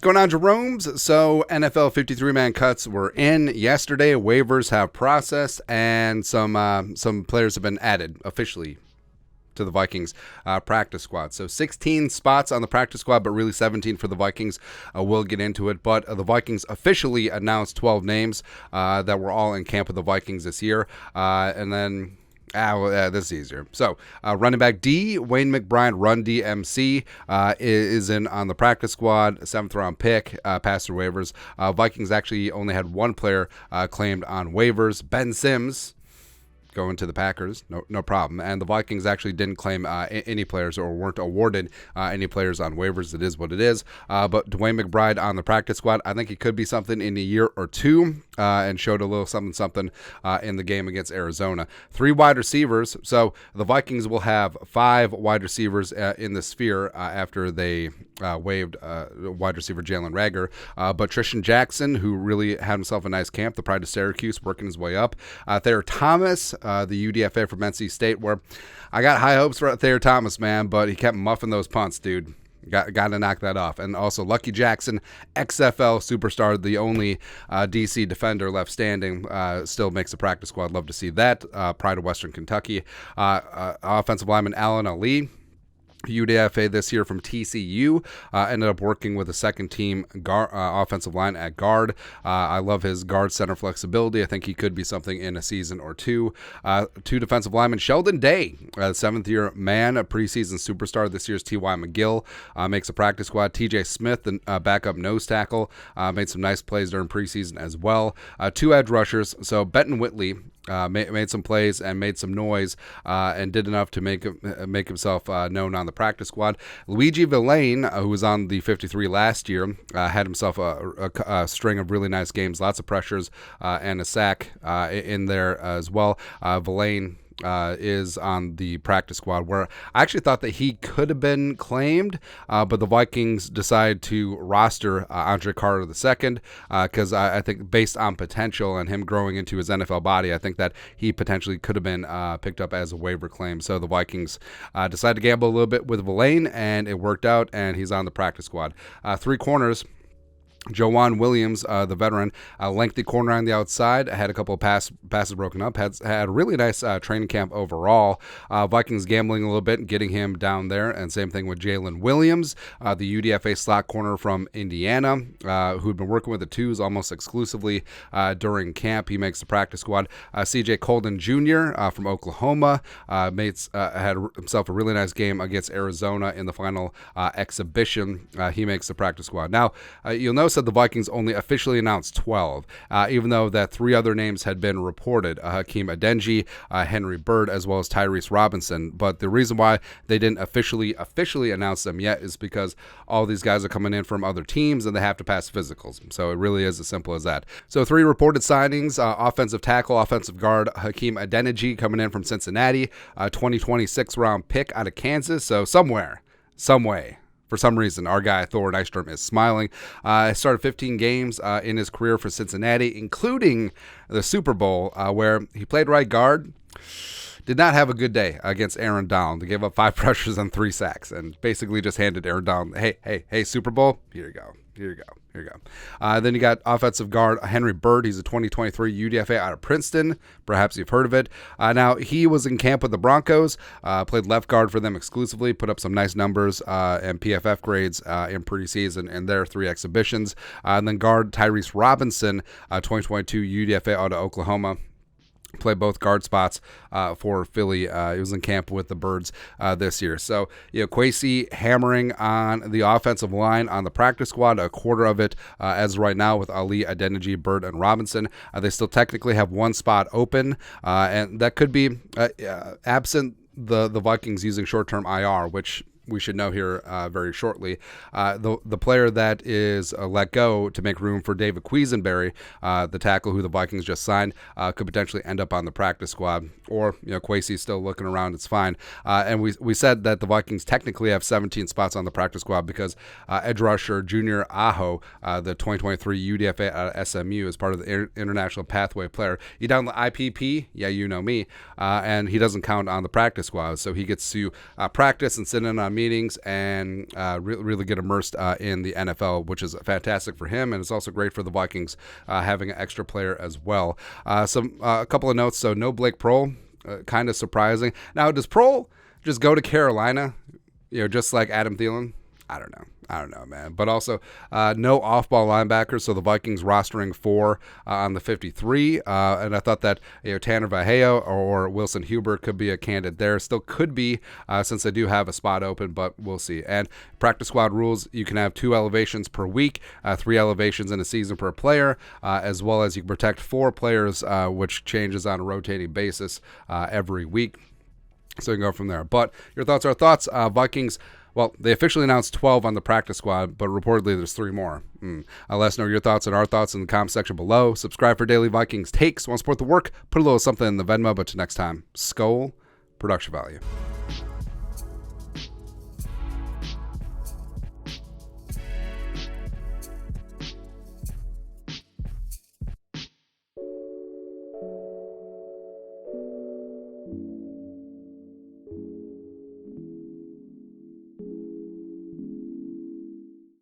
going on, Jeromes? So NFL 53-man cuts were in yesterday. Waivers have processed, and some players have been added officially to the Vikings practice squad. So 16 spots on the practice squad, but really 17 for the Vikings. We'll get into it. But the Vikings officially announced 12 names that were all in camp with the Vikings this year. And then... this is easier. So, running back D, Wayne McBride, Run DMC, is in on the practice squad, 7th-round pick, passed through waivers. Vikings actually only had one player claimed on waivers, Ben Sims, going to the Packers, no problem. And the Vikings actually didn't claim any players or weren't awarded any players on waivers. It is what it is. But Dwayne McBride on the practice squad, I think he could be something in a year or two, and showed a little something in the game against Arizona. 3 wide receivers. So the Vikings will have 5 wide receivers in the sphere after they waived wide receiver Jalen Reagor. But Tristan Jackson, who really had himself a nice camp, the pride of Syracuse, working his way up. Thayer Thomas, the UDFA from NC State, where I got high hopes for Thayer Thomas, man, but he kept muffing those punts, dude. Got to knock that off. And also Lucky Jackson, XFL superstar, the only DC defender left standing, still makes the practice squad. Love to see that. Pride of Western Kentucky. Offensive lineman Alan Ali, UDFA this year from TCU, ended up working with a second-team offensive line at guard. I love his guard center flexibility. I think he could be something in a season or two. 2 defensive linemen, Sheldon Day, 7th-year man, a preseason superstar. This year's T.Y. McGill, makes a practice squad. T.J. Smith, the backup nose tackle, made some nice plays during preseason as well. 2 edge rushers, so Benton Whitley, made some plays and made some noise and did enough to make himself known on the practice squad. Luigi Villain, who was on the 53 last year, had himself a string of really nice games, lots of pressures and a sack in there as well. Villain is on the practice squad, where I actually thought that he could have been claimed, but the Vikings decided to roster Andre Carter II because I think based on potential and him growing into his NFL body, I think that he potentially could have been picked up as a waiver claim. So the Vikings decided to gamble a little bit with Villain, and it worked out, and he's on the practice squad. 3 corners. Joanne Williams, the veteran, lengthy corner on the outside, had a couple of passes broken up, had a really nice training camp overall. Vikings gambling a little bit and getting him down there, and same thing with Jalen Williams, the UDFA slot corner from Indiana, who'd been working with the twos almost exclusively during camp. He makes the practice squad. CJ Colden Jr. From Oklahoma had himself a really nice game against Arizona in the final exhibition. He makes the practice squad. Now, you'll notice that the Vikings only officially announced 12, even though that 3 other names had been reported, Hakeem Adeniji, Henry Bird, as well as Tyrese Robinson. But the reason why they didn't officially announce them yet is because all these guys are coming in from other teams and they have to pass physicals. So it really is as simple as that. So 3 reported signings: offensive tackle, offensive guard Hakeem Adeniji coming in from Cincinnati, 2020 6th-round pick out of Kansas. So some way, for some reason, our guy Thor Nystrom is smiling. Started 15 games in his career for Cincinnati, including the Super Bowl, where he played right guard. Did not have a good day against Aaron Donald. They gave up 5 pressures and 3 sacks, and basically just handed Aaron Donald, hey, Super Bowl, here you go. Then you got offensive guard Henry Bird. He's a 2023 UDFA out of Princeton. Perhaps you've heard of it. Now, he was in camp with the Broncos, played left guard for them exclusively, put up some nice numbers and PFF grades in preseason in their 3 exhibitions. And then guard Tyrese Robinson, 2022 UDFA out of Oklahoma. Played both guard spots for Philly. He was in camp with the Birds this year. So, Kwesi hammering on the offensive line on the practice squad, a quarter of it as of right now with Ali, Adeniji, Bird, and Robinson. They still technically have 1 spot open, and that could be absent the Vikings using short-term IR, which we should know here very shortly. The player that is let go to make room for David Quisenberry, the tackle who the Vikings just signed, could potentially end up on the practice squad. Or, Kwesi's still looking around. It's fine. And we said that the Vikings technically have 17 spots on the practice squad because edge rusher Junior Aho, the 2023 UDFA out of SMU, is part of the international pathway player. You down the IPP? Yeah, you know me. And he doesn't count on the practice squad, so he gets to practice and sit in on meetings and really get immersed in the NFL, which is fantastic for him, and it's also great for the Vikings having an extra player as well. A couple of notes. So no Blake Prohl, kind of surprising. Now, does Prohl just go to Carolina, just like Adam Thielen? I don't know, man. But also, no off-ball linebackers, so the Vikings rostering 4 on the 53. And I thought that Tanner Vallejo or Wilson Huber could be a candidate there. Still could be, since they do have a spot open, but we'll see. And practice squad rules, you can have 2 elevations per week, 3 elevations in a season per player, as well as you can protect 4 players, which changes on a rotating basis every week. So you can go from there. But your thoughts are thoughts. Vikings, well, they officially announced 12 on the practice squad, but reportedly there's 3 more. Let us know your thoughts and our thoughts in the comment section below. Subscribe for daily Vikings takes. Want to support the work? Put a little something in the Venmo. But till next time, Skol, production value.